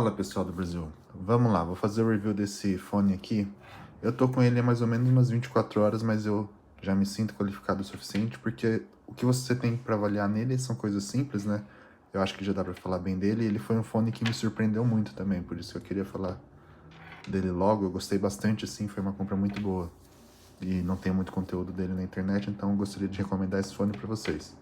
Fala pessoal do Brasil, vamos lá, vou fazer o review desse fone aqui. Eu tô com ele há mais ou menos umas 24 horas, mas eu já me sinto qualificado o suficiente, porque o que você tem para avaliar nele são coisas simples, né? Eu acho que já dá para falar bem dele, e ele foi um fone que me surpreendeu muito também, por isso que eu queria falar dele logo. Eu gostei bastante, assim, foi uma compra muito boa. E não tem muito conteúdo dele na internet, então eu gostaria de recomendar esse fone para vocês.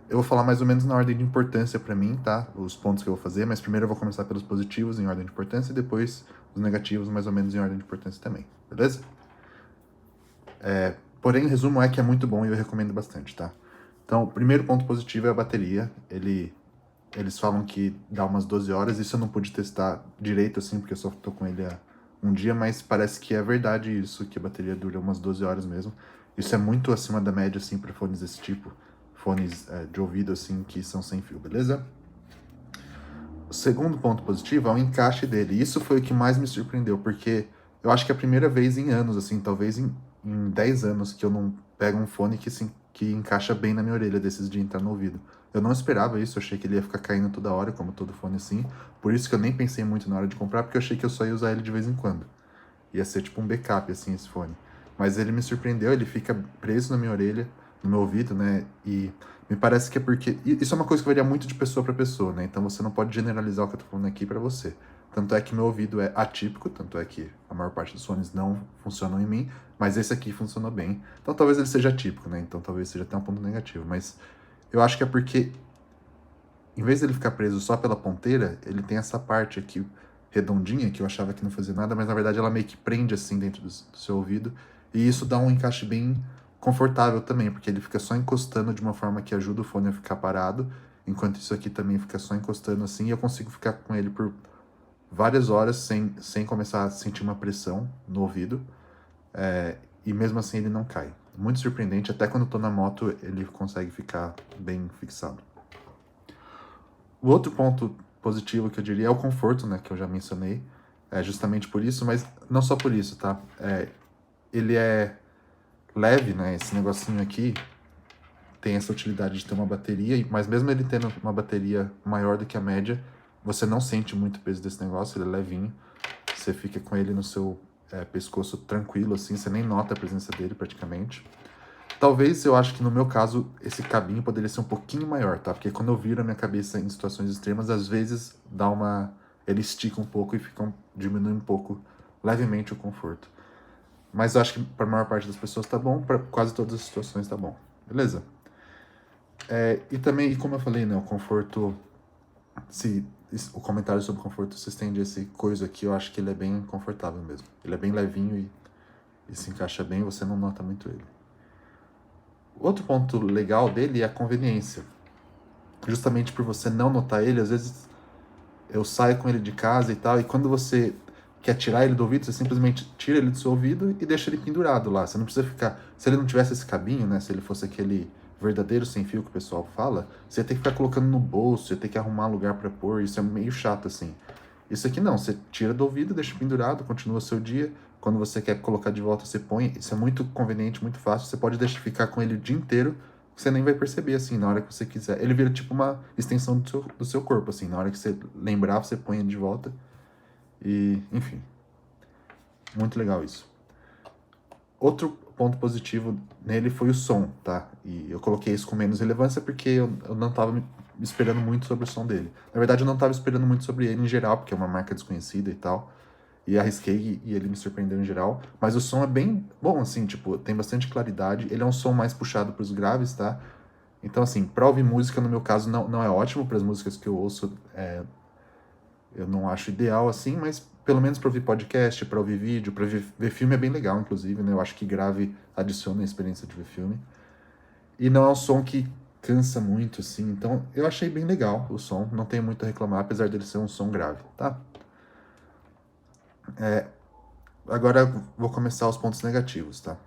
Eu vou falar mais ou menos na ordem de importância pra mim, tá? Os pontos que eu vou fazer, mas primeiro eu vou começar pelos positivos em ordem de importância e depois os negativos mais ou menos em ordem de importância também, beleza? Porém, o resumo é que é muito bom e eu recomendo bastante, tá? Então, o primeiro ponto positivo é a bateria. Eles falam que dá umas 12 horas, isso eu não pude testar direito assim, porque eu só tô com ele há um dia, mas parece que é verdade isso, que a bateria dura umas 12 horas mesmo. Isso é muito acima da média, assim, para fones desse tipo. Fones de ouvido, assim, que são sem fio, beleza? O segundo ponto positivo é o encaixe dele. Isso foi o que mais me surpreendeu, porque eu acho que é a primeira vez em anos, assim, talvez em 10 anos, que eu não pego um fone que encaixa bem na minha orelha, desses de entrar no ouvido. Eu não esperava isso, eu achei que ele ia ficar caindo toda hora, como todo fone assim. Por isso que eu nem pensei muito na hora de comprar, porque eu achei que eu só ia usar ele de vez em quando. Ia ser tipo um backup, assim, esse fone. Mas ele me surpreendeu, ele fica preso na minha orelha, no meu ouvido, né? E me parece que é porque... Isso é uma coisa que varia muito de pessoa para pessoa, né? Então você não pode generalizar o que eu tô falando aqui para você. Tanto é que meu ouvido é atípico, tanto é que a maior parte dos fones não funcionam em mim, mas esse aqui funcionou bem. Então talvez ele seja atípico, né? Então talvez seja até um ponto negativo. Mas eu acho que é porque, em vez dele ficar preso só pela ponteira, ele tem essa parte aqui redondinha, que eu achava que não fazia nada, mas na verdade ela meio que prende assim dentro do seu ouvido, e isso dá um encaixe bem confortável também, porque ele fica só encostando de uma forma que ajuda o fone a ficar parado, enquanto isso aqui também fica só encostando assim, e eu consigo ficar com ele por várias horas sem começar a sentir uma pressão no ouvido, e mesmo assim ele não cai. Muito surpreendente, até quando eu tô na moto ele consegue ficar bem fixado. O outro ponto positivo que eu diria é o conforto, né, que eu já mencionei, justamente por isso, mas não só por isso, tá? Ele é leve, né, esse negocinho aqui tem essa utilidade de ter uma bateria, mas mesmo ele tendo uma bateria maior do que a média, você não sente muito o peso desse negócio, ele é levinho, você fica com ele no seu pescoço tranquilo, assim, você nem nota a presença dele praticamente. Talvez, eu acho que no meu caso, esse cabinho poderia ser um pouquinho maior, tá? Porque quando eu viro a minha cabeça em situações extremas, às vezes dá uma... ele estica um pouco e diminui um pouco, levemente, o conforto. Mas eu acho que para a maior parte das pessoas tá bom, para quase todas as situações tá bom. Beleza? E também, e como eu falei, né, o conforto... o comentário sobre o conforto se estende a esse coisa aqui, eu acho que ele é bem confortável mesmo. Ele é bem levinho e se encaixa bem, você não nota muito ele. Outro ponto legal dele é a conveniência. Justamente por você não notar ele, às vezes eu saio com ele de casa e tal, e quando você quer tirar ele do ouvido, você simplesmente tira ele do seu ouvido e deixa ele pendurado lá. Você não precisa ficar... Se ele não tivesse esse cabinho, né, se ele fosse aquele verdadeiro sem fio que o pessoal fala, você ia ter que ficar colocando no bolso, ia ter que arrumar lugar pra pôr, isso é meio chato, assim. Isso aqui não, você tira do ouvido, deixa pendurado, continua o seu dia. Quando você quer colocar de volta, você põe. Isso é muito conveniente, muito fácil. Você pode deixar ficar com ele o dia inteiro, você nem vai perceber, assim, na hora que você quiser. Ele vira tipo uma extensão do seu corpo, assim. Na hora que você lembrar, você põe ele de volta. E, enfim, muito legal isso. Outro ponto positivo nele foi o som, tá? E eu coloquei isso com menos relevância porque eu não tava esperando muito sobre o som dele. Na verdade, eu não tava esperando muito sobre ele em geral, porque é uma marca desconhecida e tal. E arrisquei e ele me surpreendeu em geral. Mas o som é bem bom, assim, tipo, tem bastante claridade. Ele é um som mais puxado pros graves, tá? Então, assim, pra ouvir música, no meu caso, não é ótimo. Para as músicas que eu ouço, eu não acho ideal, assim, mas pelo menos pra ouvir podcast, pra ouvir vídeo, pra ver filme é bem legal, inclusive, né? Eu acho que grave adiciona a experiência de ver filme. E não é um som que cansa muito, assim. Então, eu achei bem legal o som. Não tenho muito a reclamar, apesar dele ser um som grave, tá? Agora vou começar os pontos negativos, tá?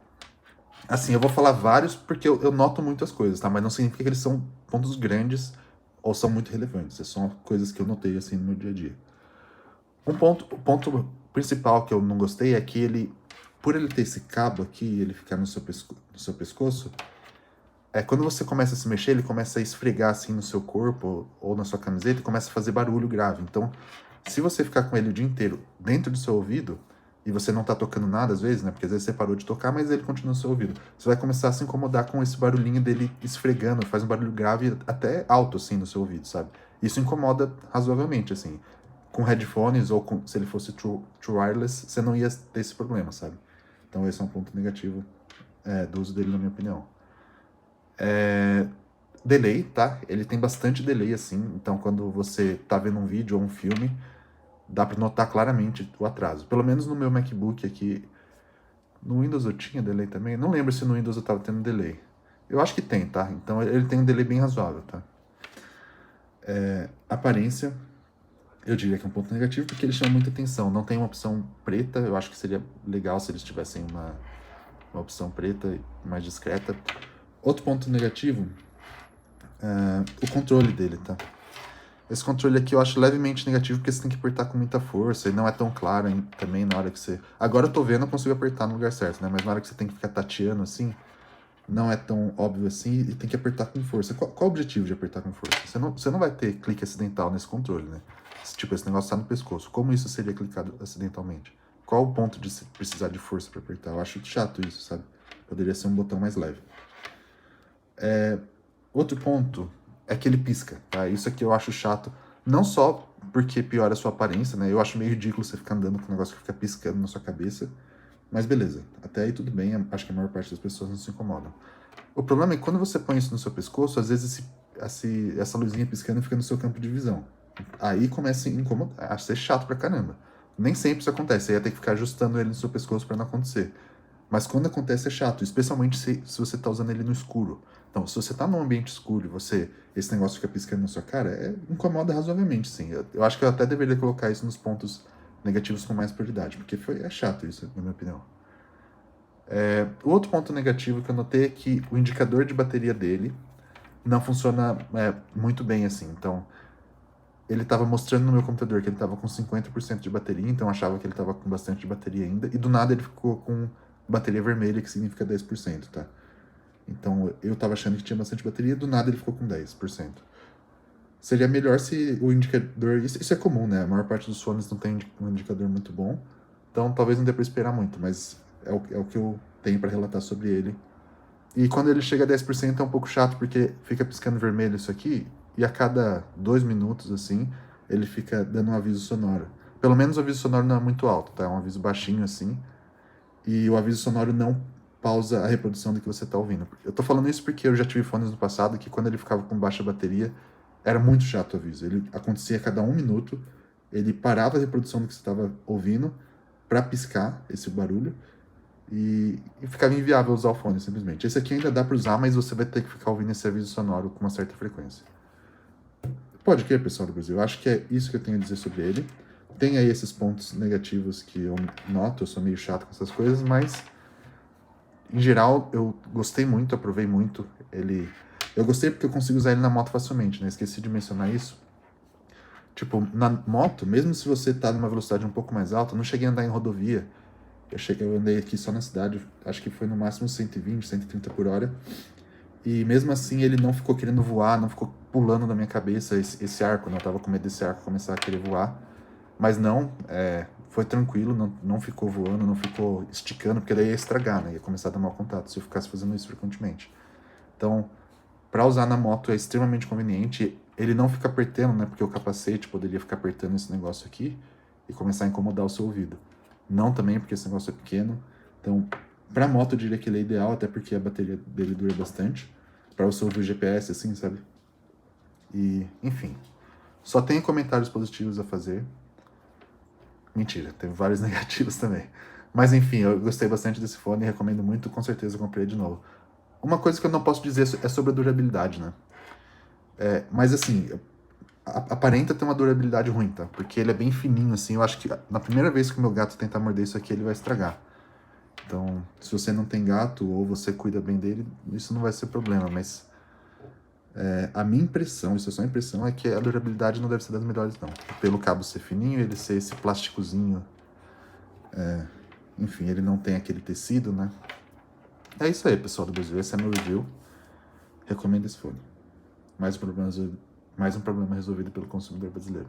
Assim, eu vou falar vários porque eu noto muitas coisas, tá? Mas não significa que eles são pontos grandes ou são muito relevantes. São coisas que eu notei, assim, no meu dia a dia. O ponto principal que eu não gostei é que ele, por ele ter esse cabo aqui, ele ficar no seu pescoço, quando você começa a se mexer, ele começa a esfregar, assim, no seu corpo ou na sua camiseta e começa a fazer barulho grave. Então, Se você ficar com ele o dia inteiro dentro do seu ouvido, e você não tá tocando nada às vezes, né? Porque às vezes você parou de tocar, mas ele continua no seu ouvido. Você vai começar a se incomodar com esse barulhinho dele esfregando, faz um barulho grave até alto, assim, no seu ouvido, sabe? Isso incomoda razoavelmente, assim. Com headphones ou se ele fosse true wireless, você não ia ter esse problema, sabe? Então esse é um ponto negativo do uso dele, na minha opinião. Delay, tá? Ele tem bastante delay, assim. Então quando você tá vendo um vídeo ou um filme, dá pra notar claramente o atraso. Pelo menos no meu MacBook aqui. No Windows eu tinha delay também? Não lembro se no Windows eu tava tendo delay. Eu acho que tem, tá? Então ele tem um delay bem razoável, tá? Aparência, eu diria que é um ponto negativo porque ele chama muita atenção. Não tem uma opção preta, eu acho que seria legal se eles tivessem uma opção preta mais discreta. Outro ponto negativo, o controle dele, tá? Esse controle aqui eu acho levemente negativo porque você tem que apertar com muita força e não é tão claro também na hora que você... Agora eu tô vendo, eu consigo apertar no lugar certo, né? Mas na hora que você tem que ficar tateando assim, não é tão óbvio assim e tem que apertar com força. Qual o objetivo de apertar com força? Você não vai ter clique acidental nesse controle, né? Tipo, esse negócio tá no pescoço. Como isso seria clicado acidentalmente? Qual o ponto de precisar de força para apertar? Eu acho chato isso, sabe? Poderia ser um botão mais leve. Outro ponto é que ele pisca, tá? Isso aqui eu acho chato, não só porque piora a sua aparência, né? Eu acho meio ridículo você ficar andando com um negócio que fica piscando na sua cabeça, mas beleza, até aí tudo bem, acho que a maior parte das pessoas não se incomodam. O problema é que quando você põe isso no seu pescoço, às vezes essa luzinha piscando fica no seu campo de visão. Aí começa a incomodar, a ser chato pra caramba. Nem sempre isso acontece, aí ia ter que ficar ajustando ele no seu pescoço para não acontecer. Mas quando acontece é chato, especialmente se você tá usando ele no escuro. Então, se você tá num ambiente escuro e esse negócio fica piscando na sua cara, incomoda razoavelmente, sim. Eu acho que eu até deveria colocar isso nos pontos negativos com mais prioridade, porque é chato isso, na minha opinião. O outro ponto negativo que eu notei é que o indicador de bateria dele não funciona muito bem assim. Então, ele estava mostrando no meu computador que ele estava com 50% de bateria, então eu achava que ele estava com bastante bateria ainda, e do nada ele ficou com bateria vermelha, que significa 10%, tá? Então eu estava achando que tinha bastante bateria, do nada ele ficou com 10%. Seria melhor se o indicador... Isso é comum, né? A maior parte dos fones não tem um indicador muito bom, então talvez não dê para esperar muito, mas é o que eu tenho para relatar sobre ele. E quando ele chega a 10% é um pouco chato, porque fica piscando vermelho isso aqui, e a cada 2 minutos, assim, ele fica dando um aviso sonoro. Pelo menos o aviso sonoro não é muito alto, tá? É um aviso baixinho, assim, e o aviso sonoro não pausa a reprodução do que você tá ouvindo. Eu tô falando isso porque eu já tive fones no passado que quando ele ficava com baixa bateria, era muito chato o aviso. Ele acontecia a cada 1 minuto, ele parava a reprodução do que você estava ouvindo para piscar esse barulho, e ficava inviável usar o fone, simplesmente. Esse aqui ainda dá para usar, mas você vai ter que ficar ouvindo esse aviso sonoro com uma certa frequência. Pode crer, pessoal do Brasil. Eu acho que é isso que eu tenho a dizer sobre ele. Tem aí esses pontos negativos que eu noto, eu sou meio chato com essas coisas, mas em geral eu gostei muito, aprovei muito. Eu gostei porque eu consigo usar ele na moto facilmente, né? Esqueci de mencionar isso. Tipo, na moto, mesmo se você tá numa velocidade um pouco mais alta, eu não cheguei a andar em rodovia. Eu andei aqui só na cidade, acho que foi no máximo 120, 130 por hora. E mesmo assim ele não ficou querendo voar, não ficou pulando na minha cabeça esse arco, né? Eu tava com medo desse arco começar a querer voar. Mas não, foi tranquilo, não ficou voando, não ficou esticando, porque daí ia estragar, né? Ia começar a dar mau contato se eu ficasse fazendo isso frequentemente. Então, para usar na moto é extremamente conveniente. Ele não fica apertando, né? Porque o capacete poderia ficar apertando esse negócio aqui e começar a incomodar o seu ouvido. Não também, porque esse negócio é pequeno. Então, pra moto eu diria que ele é ideal, até porque a bateria dele dura bastante. Pra você ouvir o GPS, assim, sabe? E, enfim. Só tem comentários positivos a fazer. Mentira, teve vários negativos também. Mas enfim, eu gostei bastante desse fone e recomendo muito, com certeza eu comprei de novo. Uma coisa que eu não posso dizer é sobre a durabilidade, né? Mas assim, aparenta ter uma durabilidade ruim, tá? Porque ele é bem fininho, assim. Eu acho que na primeira vez que o meu gato tentar morder isso aqui, ele vai estragar. Então, se você não tem gato ou você cuida bem dele, isso não vai ser problema. Mas a minha impressão, isso é só impressão, é que a durabilidade não deve ser das melhores, não. Pelo cabo ser fininho, ele ser esse plásticozinho. Enfim, ele não tem aquele tecido, né? É isso aí, pessoal do Brasil. Esse é meu review. Recomendo esse fone. Mais um problema resolvido pelo consumidor brasileiro.